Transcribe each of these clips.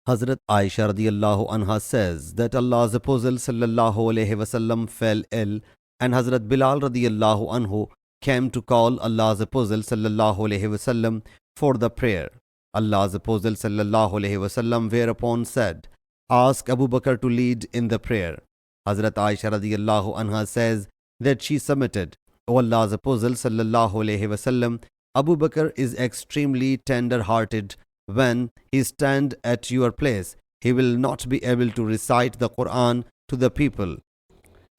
Hazrat Aisha radiallahu anha says that Allah's Apostle sallallahu alayhi wasallam fell ill, and Hazrat Bilal radiallahu anhu came to call Allah's Apostle sallallahu alayhi wasallam for the prayer. Allah's Apostle sallallahu alayhi wasallam whereupon said, "Ask Abu Bakr to lead in the prayer." Hazrat Aisha radiallahu anha says that she submitted, "O Allah's Apostle sallallahu alayhi wasallam, Abu Bakr is extremely tender-hearted. When he stand at your place, he will not be able to recite the Quran to the people.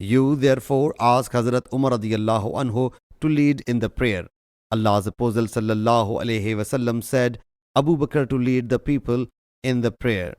You therefore ask Hazrat Umar radiallahu anhu to lead in the prayer." Allah's Apostle sallallahu alayhi wasallam said Abu Bakr to lead the people in the prayer.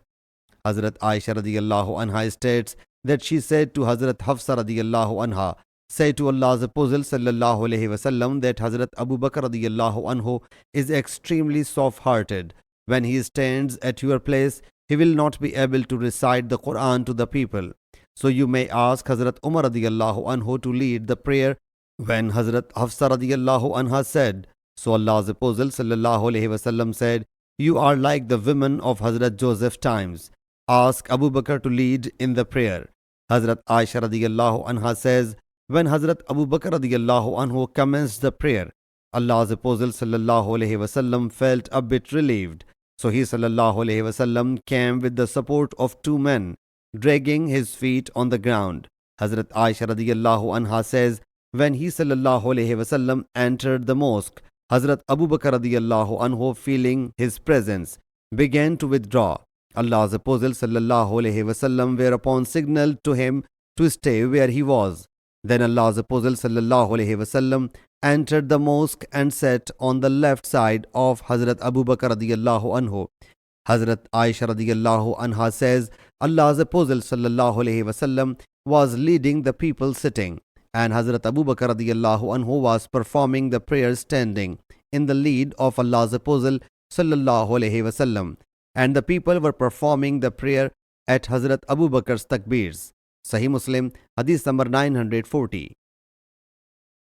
Hazrat Aisha radiallahu anha states that she said to Hazrat Hafsa radiallahu anha, "Say to Allah's Apostle sallallahu alayhi wasallam that Hazrat Abu Bakr radiallahu anhu is extremely soft-hearted. When he stands at your place, he will not be able to recite the Quran to the people. So you may ask Hazrat Umar radiallahu anhu to lead the prayer." When Hazrat Hafsa radiallahu anha said, so Allah's Apostle sallallahu alayhi wasallam said, "You are like the women of Hazrat Joseph times. Ask Abu Bakr to lead in the prayer." Hazrat Aisha radiallahu anha says, when Hazrat Abu Bakr radiallahu anhu commenced the prayer, Allah's Apostle sallallahu alayhi wasallam felt a bit relieved. So he sallallahu alayhi wasallam came with the support of two men, dragging his feet on the ground. Hazrat Aisha radiallahu anha says, when he sallallahu alayhi wasallam entered the mosque, Hazrat Abu Bakr radiallahu anhu, feeling his presence, began to withdraw. Allah's Apostle sallallahu alayhi wasallam whereupon signaled to him to stay where he was. Then Allah's Apostle sallallahu alayhi wasallam entered the mosque and sat on the left side of Hazrat Abu Bakr radiallahu anhu. Hazrat Aisha radiallahu anha says, Allah's Apostle sallallahu alayhi wasallam was leading the people sitting, and Hazrat Abu Bakr radiallahu anhu was performing the prayer standing in the lead of Allah's Apostle sallallahu alayhi wasallam, and the people were performing the prayer at Hazrat Abu Bakr's takbirs. Sahih Muslim Hadith number 940.